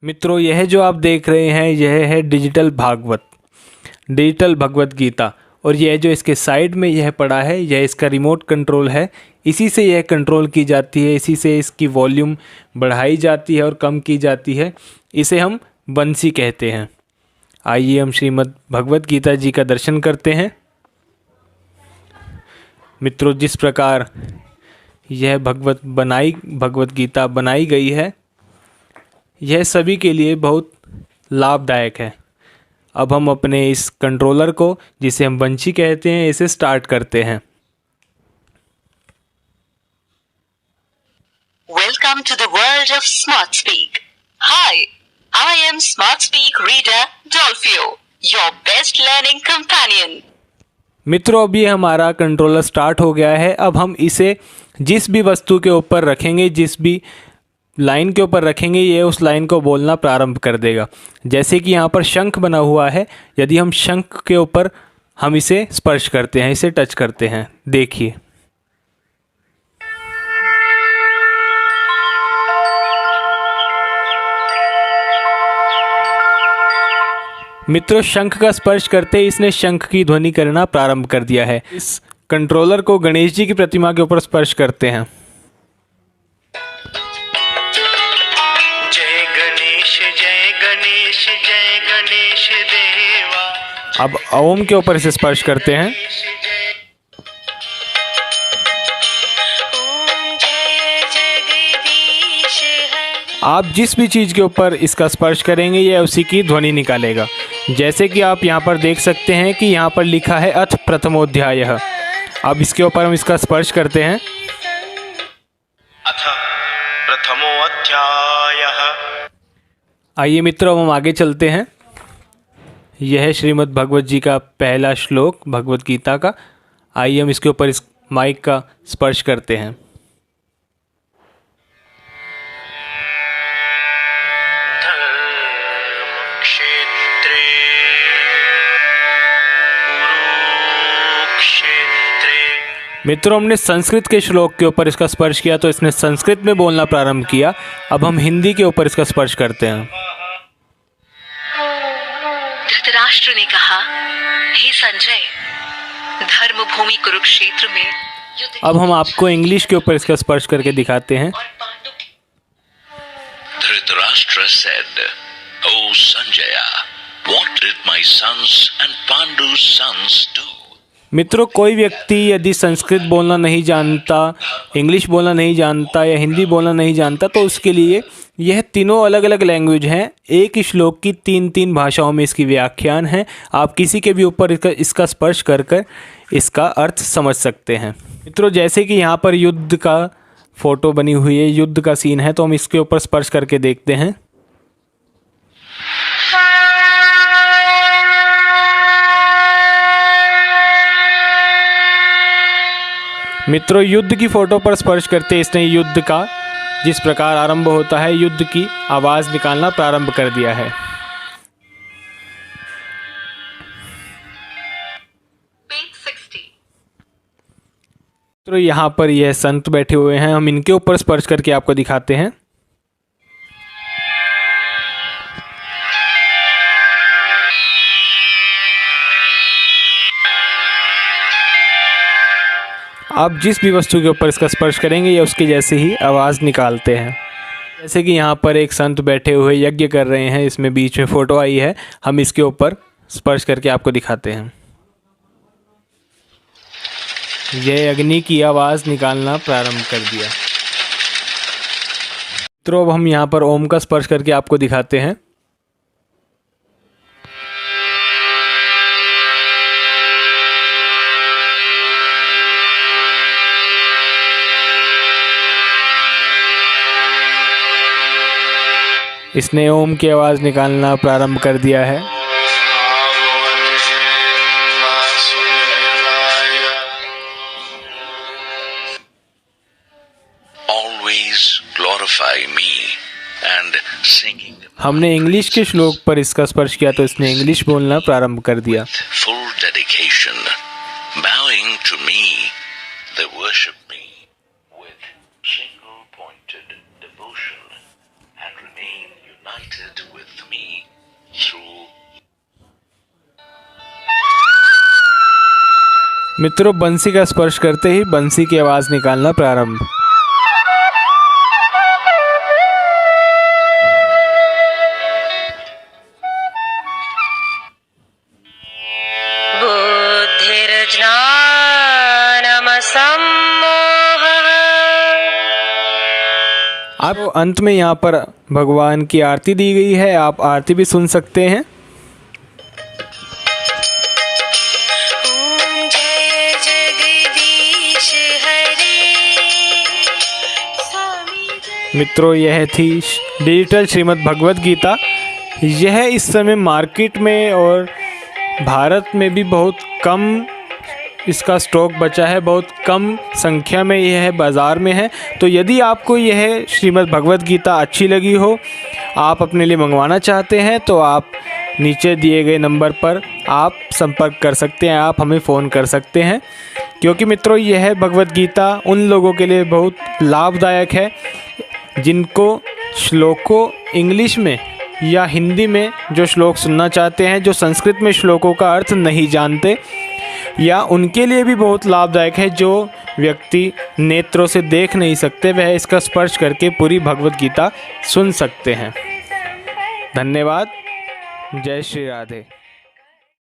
मित्रों, यह जो आप देख रहे हैं यह है डिजिटल भगवत गीता। और यह जो इसके साइड में यह पड़ा है यह इसका रिमोट कंट्रोल है। इसी से यह कंट्रोल की जाती है, इसी से इसकी वॉल्यूम बढ़ाई जाती है और कम की जाती है। इसे हम बंसी कहते हैं। आइए हम श्रीमद् भगवत गीता जी का दर्शन करते हैं। मित्रों, जिस प्रकार यह भगवत गीता बनाई गई है यह सभी के लिए बहुत लाभदायक है। अब हम अपने इस कंट्रोलर को, जिसे हम बंशी कहते हैं, इसे स्टार्ट करते हैं। Welcome to the world of SmartSpeak. Hi, I am SmartSpeak Reader Dolphio, your best learning companion. मित्रों, अब ये हमारा कंट्रोलर स्टार्ट हो गया है। अब हम इसे जिस भी वस्तु के ऊपर रखेंगे, जिस भी लाइन के ऊपर रखेंगे, ये उस लाइन को बोलना प्रारंभ कर देगा। जैसे कि यहाँ पर शंख बना हुआ है, यदि हम शंख के ऊपर हम इसे स्पर्श करते हैं, इसे टच करते हैं, देखिए मित्रों, शंख का स्पर्श करते ही इसने शंख की ध्वनि करना प्रारंभ कर दिया है। इस कंट्रोलर को गणेश जी की प्रतिमा के ऊपर स्पर्श करते हैं। जय गणेश देवा। अब ओम के ऊपर इसे स्पर्श करते हैं। आप जिस भी चीज़ के ऊपर इसका स्पर्श करेंगे यह उसी की ध्वनि निकालेगा। जैसे कि आप यहाँ पर देख सकते हैं कि यहाँ पर लिखा है अथ प्रथमोध्यायः। अब इसके ऊपर हम इसका स्पर्श करते हैं। अथ प्रथमोध्यायः। आइए मित्रों, हम आगे चलते हैं। यह है श्रीमद् भगवत जी का पहला श्लोक भगवत गीता का। आइए हम इसके ऊपर इस माइक का स्पर्श करते हैं। धर्मक्षेत्रे कुरुक्षेत्रे। मित्रों, हमने संस्कृत के श्लोक के ऊपर इसका स्पर्श किया तो इसने संस्कृत में बोलना प्रारंभ किया। अब हम हिंदी के ऊपर इसका स्पर्श करते हैं। धृतराष्ट्र ने कहा, हे संजय, धर्म भूमि कुरुक्षेत्र में युद्ध। अब हम आपको इंग्लिश के ऊपर इसका स्पर्श करके दिखाते हैं। Dhritarashtra said, O Sanjaya, what did my sons and Pandu's sons do? मित्रों, कोई व्यक्ति यदि संस्कृत बोलना नहीं जानता, इंग्लिश बोलना नहीं जानता या हिंदी बोलना नहीं जानता तो उसके लिए यह तीनों अलग अलग लैंग्वेज हैं। एक ही श्लोक की तीन तीन भाषाओं में इसकी व्याख्यान है। आप किसी के भी ऊपर इसका स्पर्श कर कर इसका अर्थ समझ सकते हैं। मित्रों, जैसे कि यहाँ पर युद्ध का फोटो बनी हुई है, युद्ध का सीन है, तो हम इसके ऊपर स्पर्श करके देखते हैं। मित्रों, युद्ध की फोटो पर स्पर्श करते इसने युद्ध का जिस प्रकार आरंभ होता है, युद्ध की आवाज निकालना प्रारंभ कर दिया है। तो यहाँ पर यह संत बैठे हुए हैं, हम इनके ऊपर स्पर्श करके आपको दिखाते हैं। आप जिस भी वस्तु के ऊपर इसका स्पर्श करेंगे या उसके जैसे ही आवाज़ निकालते हैं। जैसे कि यहाँ पर एक संत बैठे हुए यज्ञ कर रहे हैं, इसमें बीच में फ़ोटो आई है, हम इसके ऊपर स्पर्श करके आपको दिखाते हैं। यह अग्नि की आवाज़ निकालना प्रारंभ कर दिया। तो अब हम यहाँ पर ओम का स्पर्श करके आपको दिखाते हैं। इसने ओम की आवाज़ निकालना प्रारंभ कर दिया है। हमने इंग्लिश के श्लोक पर इसका स्पर्श किया तो इसने इंग्लिश बोलना प्रारंभ कर दिया। devotion. Bowing to me, they worship me with single-pointed devotion and remain united with me through. मित्रों, बंसी का स्पर्श करते ही बंसी की आवाज निकालना प्रारंभ। आप अंत में यहाँ पर भगवान की आरती दी गई है, आप आरती भी सुन सकते हैं। मित्रों, यह थी डिजिटल श्रीमद् भगवत गीता। यह इस समय मार्केट में और भारत में भी बहुत कम इसका स्टॉक बचा है, बहुत कम संख्या में यह बाज़ार में है। तो यदि आपको यह श्रीमद् भगवत गीता अच्छी लगी हो, आप अपने लिए मंगवाना चाहते हैं, तो आप नीचे दिए गए नंबर पर आप संपर्क कर सकते हैं, आप हमें फ़ोन कर सकते हैं। क्योंकि मित्रों, यह भगवत गीता उन लोगों के लिए बहुत लाभदायक है जिनको श्लोकों इंग्लिश में या हिंदी में जो श्लोक सुनना चाहते हैं, जो संस्कृत में श्लोकों का अर्थ नहीं जानते, या उनके लिए भी बहुत लाभदायक है जो व्यक्ति नेत्रों से देख नहीं सकते, वह इसका स्पर्श करके पूरी भगवत गीता सुन सकते हैं। धन्यवाद। जय श्री राधे।